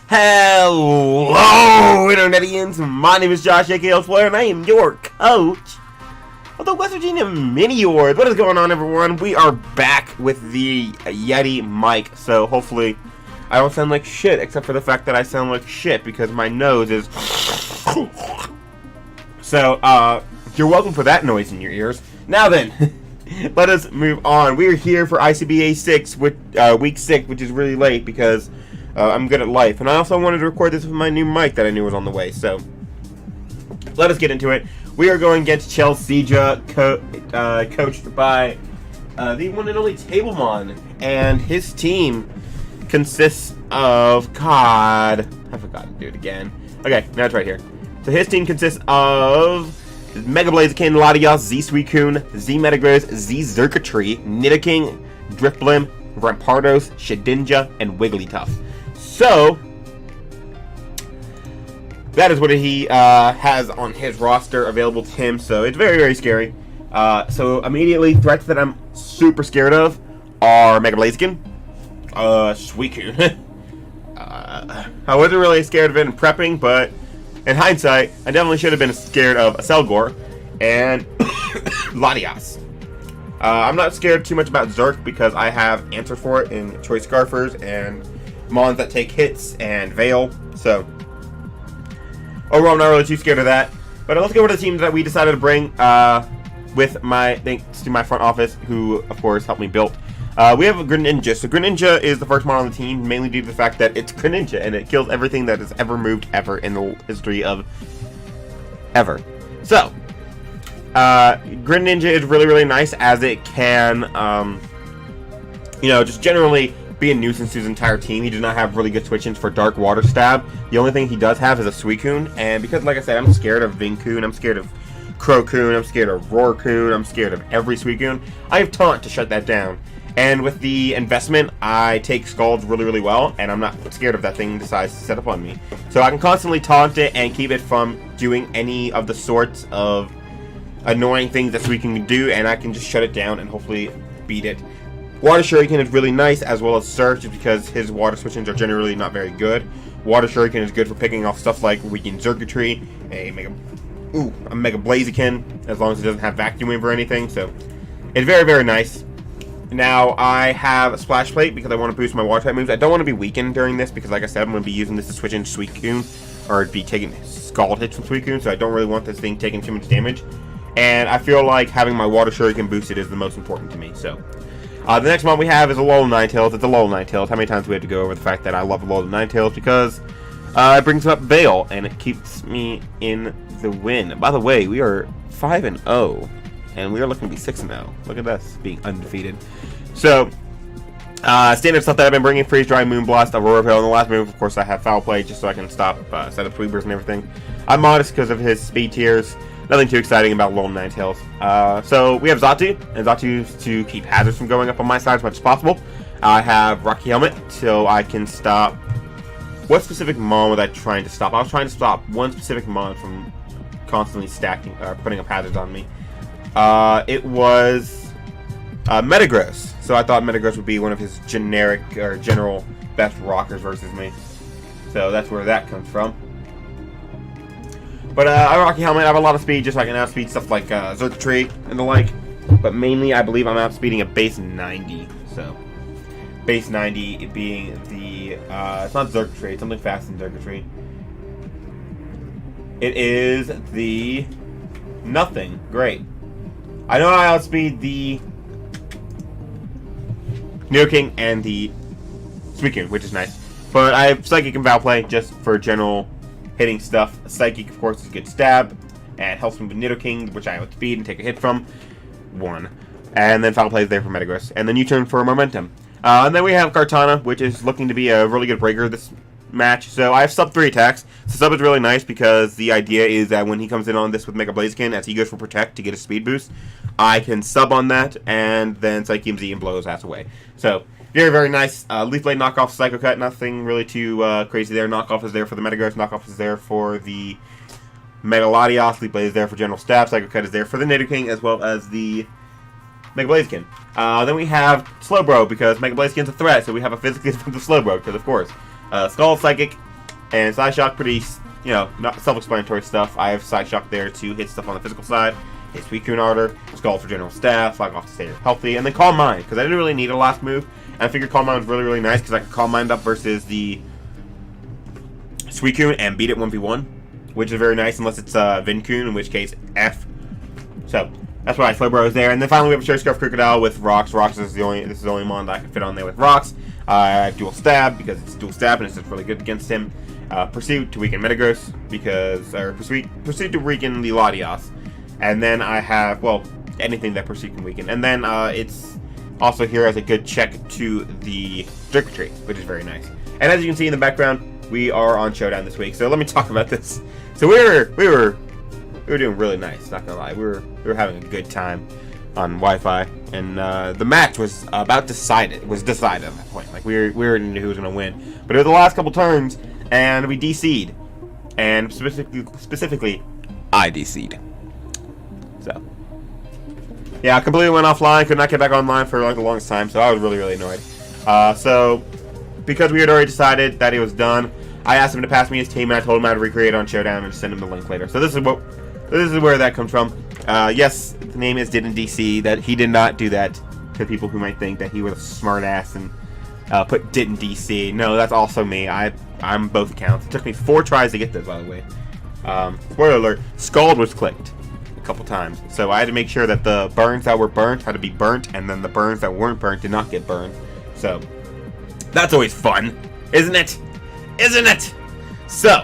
Hello, Internetians! My name is Josh, aka S4W6, and I am your coach of the West Virginia Miniors. What is going on, everyone? We are back with the Yeti mic, so hopefully I don't sound like shit, except for the fact that I sound like shit because my nose is... So, you're welcome for that noise in your ears. Now then, let us move on. We are here for ICBA 6, week 6, which is really late because... I'm good at life, and I also wanted to record this with my new mic that I knew was on the way, so let us get into it. We are going against Chelseadra, coached by the one and only Tablemon, and his team consists of, God, I forgot to do it again. Okay, now it's right here. So his team consists of Mega Blaziken, Latios, Z Suicune, Z Metagross, Z Xurkitree, Nidoking, Drifblim, Rampardos, Shedinja, and Wigglytuff. So, that is what he has on his roster available to him, so it's very, very scary. So, immediately, threats that I'm super scared of are Mega Blaziken, Suicune. I wasn't really scared of it in prepping, but in hindsight, I definitely should have been scared of a Selgor and Latias. I'm not scared too much about Zerk because I have answers for it in Choice Scarfers and Mons that take hits and Veil, so overall I'm not really too scared of that. But let's go over to the team that we decided to bring with thanks to my front office, who of course helped me build. We have a Greninja. So Greninja is the first one on the team, mainly due to the fact that it's Greninja and it kills everything that has ever moved ever in the history of ever. So Greninja is really, really nice as it can just generally be a nuisance to his entire team. He does not have really good switch-ins for Dark Water Stab. The only thing he does have is a Suicune, and because, like I said, I'm scared of Vincoon, I'm scared of Crocoon, I'm scared of Roarcoon, I'm scared of every Suicune, I have Taunt to shut that down. And with the investment, I take Scalds really, really well, and I'm not scared of that thing decides to set up on me. So I can constantly taunt it and keep it from doing any of the sorts of annoying things that Suicune can do, and I can just shut it down and hopefully beat it. Water Shuriken is really nice, as well as Surge, because his water switch-ins are generally not very good. Water Shuriken is good for picking off stuff like Weakened Xurkitree, a Mega Blaziken, as long as it doesn't have Vacuum Wave or anything, so it's very, very nice. Now, I have a Splash Plate because I want to boost my Water-type moves. I don't want to be weakened during this because, like I said, I'm going to be using this to switch into Suicune, or be taking Scald hits from Suicune, so I don't really want this thing taking too much damage. And I feel like having my Water Shuriken boosted is the most important to me, so... the next one we have is a Alola Ninetales. It's a Alola Ninetales. How many times do we have to go over the fact that I love Alola Ninetales? Because it brings up Veil, and it keeps me in the win. By the way, we are 5-0, and we are looking to be 6-0. Look at us being undefeated. So, standard stuff that I've been bringing: Freeze Dry, Moonblast, Aurora Veil. And the last move, of course, I have Foul Play, just so I can stop set up Tweebers and everything. I'm modest because of his speed tiers. Nothing too exciting about Alola Ninetales. So we have Xatu, and Xatu's to keep hazards from going up on my side as much as possible. I have Rocky Helmet, so I can stop... What specific Mon was I trying to stop? I was trying to stop one specific Mon from constantly stacking, putting up hazards on me. It was Metagross. So I thought Metagross would be one of his generic, or general best rockers versus me. So that's where that comes from. But I Rocky Helmet, I have a lot of speed, just so I can outspeed stuff like Xurkitree and the like. But mainly, I believe I'm outspeeding a base 90. So, base 90 being the, it's not Xurkitree, it's something faster than Xurkitree. It is the nothing. Great. I know I outspeed the Nidoking and the Suicune, which is nice. But I have Psychic and Foul Play just for general hitting stuff. Psychic, of course, is a good stab, and helps me with Nidoking, which I outspeed and take a hit from. 1. And then Foul Play is there for Metagross. And then U-turn for Momentum. And then we have Kartana, which is looking to be a really good breaker this match. So I have sub 3 attacks. So sub is really nice because the idea is that when he comes in on this with Mega Blaziken, as he goes for Protect to get a speed boost, I can sub on that, and then Psyche Z and blow his ass away. So, very, very nice. Leaf Blade knockoff, Psycho Cut, nothing really too crazy there. Knockoff is there for the Metagross, knockoff is there for the Mega Latios, Leaf Blade is there for General Stab, Psycho Cut is there for the Nidoking, as well as the Mega Blaziken. Then we have Slowbro, because Mega Blaziken's a threat, so we have a physically defensive Slowbro, because of course. Skull, Psychic, And Side Shock, pretty, not self-explanatory stuff. I have Side Shock there to hit stuff on the physical side, hit Suicune Ardor, Scald for general stat, flag off to stay healthy, and then Calm Mind, because I didn't really need a last move. And I figured Calm Mind was really, really nice, because I could Calm Mind up versus the Suicune and beat it 1v1, which is very nice, unless it's Vincoon, in which case F. So that's why Slowbro is there. And then finally we have Cherry Scarf Crocodile with Rocks. Rocks is the only mon that I can fit on there with Rocks. I have Dual Stab because it's Dual Stab and it's just really good against him. Pursuit to weaken Metagross Pursuit to weaken the Latias. And then I have, well, anything that Pursuit can weaken. And then it's also here as a good check to the Circuitry, which is very nice. And as you can see in the background, we are on Showdown this week. So let me talk about this. So we were doing really nice, not gonna lie. We were having a good time on Wi-Fi, and the match was decided. It was decided at that point. Like we already knew who was gonna win. But it was the last couple turns, and we DC'd, and specifically, I DC'd. So yeah, I completely went offline. Could not get back online for like the longest time. So I was really annoyed. So because we had already decided that he was done, I asked him to pass me his team, and I told him how to recreate on Showdown and send him the link later. So this is where that comes from. Yes, the name is Didn't DC. That he did not do that to people who might think that he was a smart ass and put Didn't DC. No, that's also me. I'm both accounts. It took me 4 tries to get this, by the way. Spoiler alert: Scald was clicked a couple times, so I had to make sure that the burns that were burnt had to be burnt, and then the burns that weren't burnt did not get burned. So that's always fun, isn't it? Isn't it? So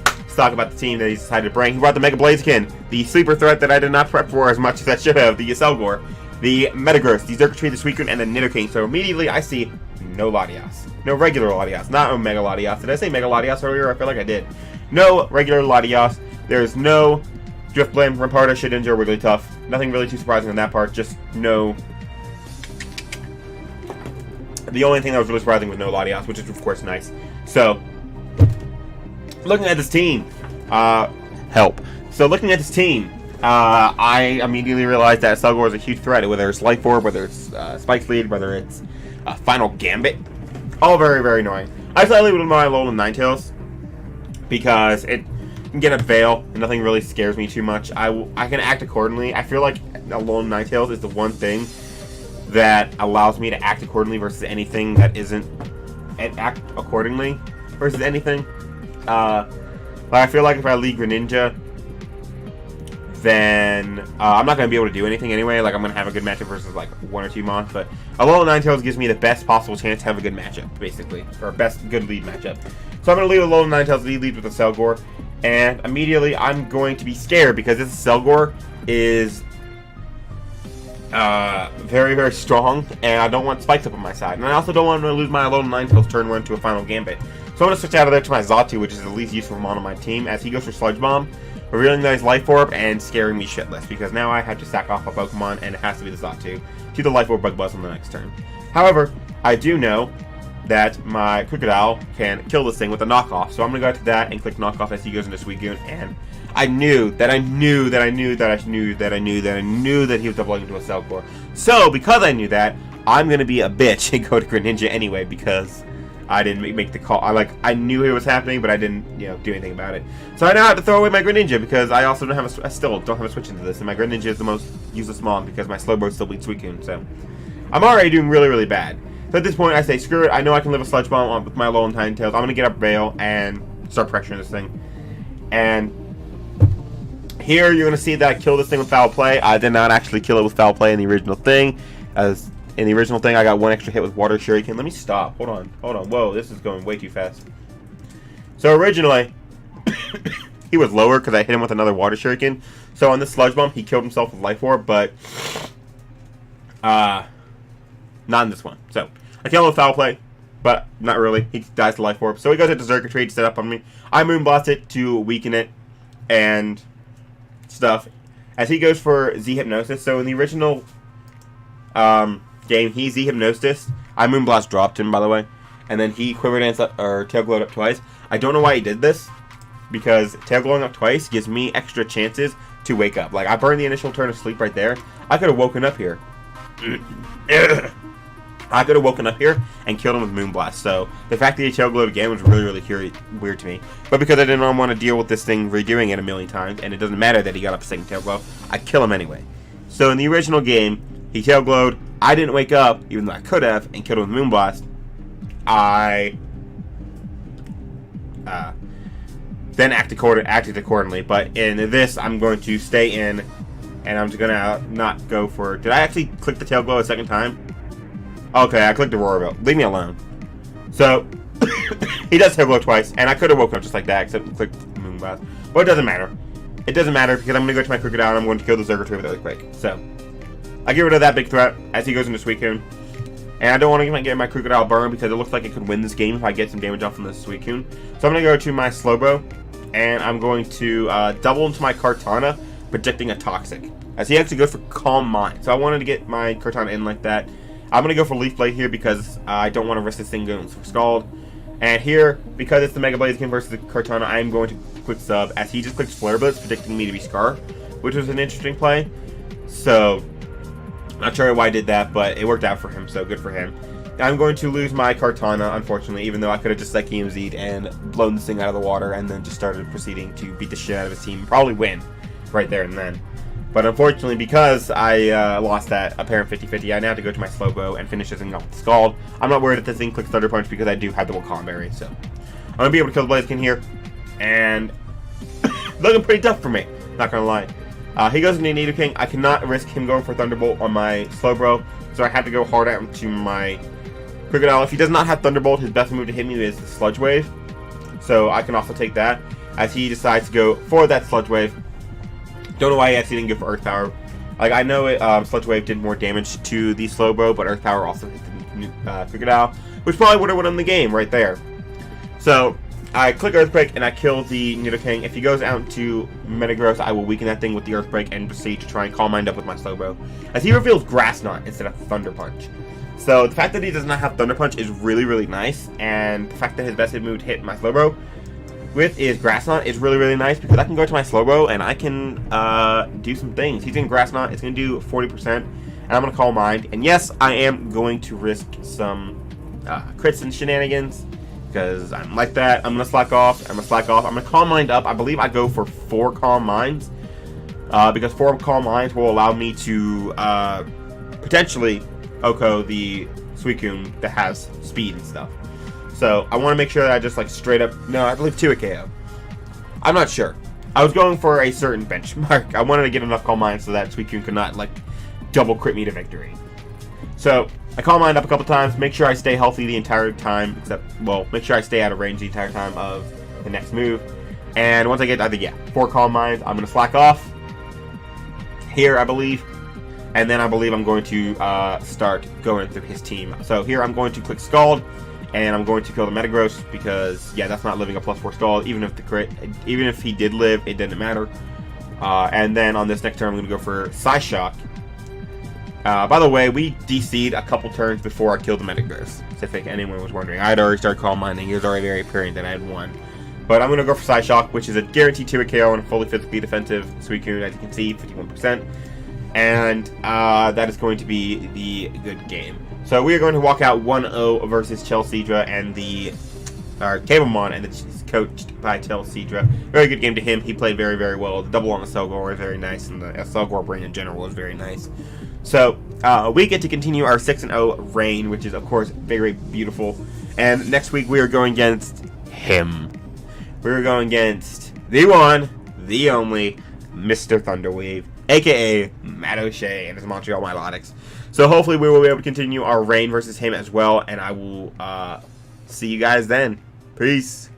let's talk about the team that he decided to bring. He brought the Mega Blaziken, the sleeper threat that I did not prep for as much as I should have, the Chelseadra, the Metagross, the Xurkitree, the Suicune, and the Nidoking. So immediately I see no Latias. No regular Latias, not Omega Latias. Did I say Mega Latias earlier? I feel like I did. No regular Latias. There's no Drift Blame, Rampardo, Shedinja, or Wigglytuff. Nothing really too surprising on that part. Just no. The only thing that was really surprising was no Latias, which is of course nice. So, looking at this team, help. So looking at this team, I immediately realized that Chelseadra is a huge threat, whether it's Life Orb, whether it's Spike's Lead, whether it's Final Gambit. All very annoying. I slightly with my Alolan Ninetales because it can get a Veil, and nothing really scares me too much. I can act accordingly. I feel like Alolan Ninetales is the one thing that allows me to act accordingly versus anything that isn't act accordingly versus anything. I feel like if I lead Greninja, then I'm not going to be able to do anything anyway. Like, I'm going to have a good matchup versus like 1 or 2 Mons, but Alolan Ninetales gives me the best possible chance to have a good matchup, basically, or good lead matchup. So I'm going to lead Alolan Ninetales lead with the Chelseadra, and immediately I'm going to be scared because this Chelseadra is very strong, and I don't want spikes up on my side, and I also don't want to lose my Alolan Ninetales turn 1 to a Final Gambit. So I'm going to switch out of there to my Xatu, which is the least useful mon on my team, as he goes for Sludge Bomb, revealing that he's Life Orb and scaring me shitless, because now I have to sack off a Pokemon, and it has to be the Xatu to the Life Orb Bug Buzz on the next turn. However, I do know that my Crocodile can kill this thing with a knockoff, so I'm going to go to that and click knockoff as he goes into Suicune, and I knew that he was doubling into a Chelseadra. So, because I knew that, I'm going to be a bitch and go to Greninja anyway, because I didn't make the call. I knew it was happening, but I didn't, do anything about it. So I now have to throw away my Greninja, because I also still don't have a switch into this, and my Greninja is the most useless mon, because my Slowbro still beats Suicune, so I'm already doing really bad. So at this point, I say, screw it, I know I can live a Sludge Bomb with my Alolan Ninetales. I'm going to get up Veil and start pressuring this thing. And here, you're going to see that I kill this thing with Foul Play. I did not actually kill it with Foul Play in the original thing. As in the original thing, I got 1 extra hit with Water Shuriken. Let me stop. Hold on. Whoa, this is going way too fast. So originally, he was lower because I hit him with another Water Shuriken. So on this Sludge Bomb, he killed himself with Life Orb, but not in this one. So I kill him with Foul Play, but not really. He dies to Life Orb. So he goes into Xurkitree to set up on me. I Moonblast it to weaken it and stuff. As he goes for Z Hypnosis. So in the original game, he Z Hypnosis. I Moonblast dropped him, by the way, and then he Quiver Dance or Tail Glowed up twice. I don't know why he did this, because Tail Glowing up twice gives me extra chances to wake up. Like, I burned the initial turn of sleep right there. I could have woken up here. I could have woken up here and killed him with Moonblast. So the fact that he tail glowed again was really, really weird to me. But because I didn't want to deal with this thing redoing it a million times, and it doesn't matter that he got up a second tail glow, I kill him anyway. So in the original game, he tail glowed. I didn't wake up, even though I could have, and killed him with Moonblast. I then acted accordingly. But in this, I'm going to stay in, and I'm just gonna not go for. Did I actually click the tail glow a second time? Okay, I clicked Aurora Belt. Leave me alone. So, he does tail glow twice, and I could have woken up just like that, except clicked Moonblast. But it doesn't matter. It doesn't matter, because I'm going to go to my Crocodile, and I'm going to kill the Zergotree with Earthquake. So, I get rid of that big threat as he goes into Suicune. And I don't want to get my Crocodile burned, because it looks like it could win this game if I get some damage off from the Suicune. So I'm going to go to my Slowbro, and I'm going to double into my Kartana, predicting a Toxic. As he actually goes for Calm Mind. So I wanted to get my Kartana in like that. I'm going to go for Leaf Blade here because I don't want to risk this thing going for Scald. And here, because it's the Mega Blaziken versus the Kartana, I am going to quick sub as he just clicks Flare Blitz, predicting me to be Scar, which was an interesting play. So, not sure why I did that, but it worked out for him, so good for him. I'm going to lose my Kartana, unfortunately, even though I could have just like EMZ'd and blown this thing out of the water and then just started proceeding to beat the shit out of his team. Probably win right there and then. But unfortunately, because I lost that apparent 50-50, I now have to go to my Slowbro and finish this thing off with Scald. I'm not worried if this thing clicks Thunder Punch because I do have the Wakon Berry, so I'm going to be able to kill the Blaziken here. And looking pretty tough for me, not going to lie. He goes into Nidoking. I cannot risk him going for Thunderbolt on my Slowbro, so I had to go hard out to my Crocodile. If he does not have Thunderbolt, his best move to hit me is Sludge Wave. So I can also take that as he decides to go for that Sludge Wave. Don't know why he actually didn't go for Earth Power. Like, I know Sludge Wave did more damage to the Slowbro, but Earth Power also hit the Crocodile, which probably would have won the game right there. So, I click Earthquake and I kill the Nidoking. If he goes out to Metagross, I will weaken that thing with the Earthquake and proceed to try and Calm Mind up with my Slowbro, as he reveals Grass Knot instead of Thunder Punch. So, the fact that he does not have Thunder Punch is really, really nice, and the fact that his best hit move to hit my Slowbro with is Grass Knot is really, really nice because I can go to my Slowbro and I can do some things. He's in Grass Knot. It's going to do 40%, and I'm going to Calm Mind. And yes, I am going to risk some crits and shenanigans because I'm like that. I'm going to slack off. I'm going to Calm Mind up. I believe I go for 4 Calm Minds because 4 Calm Minds will allow me to potentially Oko the Suicune that has speed and stuff. So, I want to make sure that I just, like, straight up... No, I believe 2 KO. I'm not sure. I was going for a certain benchmark. I wanted to get enough Calm Mind so that Suicune could not, like, double crit me to victory. So, I Calm Mind up a couple times. Make sure I stay healthy the entire time. Except, well, make sure I stay out of range the entire time of the next move. And once I get, I think, yeah, 4 Calm Minds, I'm going to slack off. Here, I believe. And then I believe I'm going to start going through his team. So, here I'm going to click Scald. And I'm going to kill the Metagross because, yeah, that's not living a +4 Scald. Even if he did live, it didn't matter. And then on this next turn, I'm going to go for Psyshock. By the way, we DC'd a couple turns before I killed the Metagross. If anyone was wondering, I had already started Calm Minding. It was already very apparent that I had won. But I'm going to go for Psyshock, which is a guaranteed 2 KO on a fully physically defensive Suicune, as you can see, 51%. And that is going to be the good game. So we are going to walk out 1-0 versus Chelseadra and the Cablemon, and it's coached by Chelseadra. Very good game to him. He played very, very well. The double on the Selgor was very nice, and the Selgor brain in general was very nice. So we get to continue our 6-0 reign, which is, of course, very beautiful. And next week we are going against him. We're going against the one, the only, Mr. Thunderwave, a.k.a. Matt O'Shea and his Montreal Milotics. So hopefully we will be able to continue our reign versus him as well, and I will see you guys then. Peace.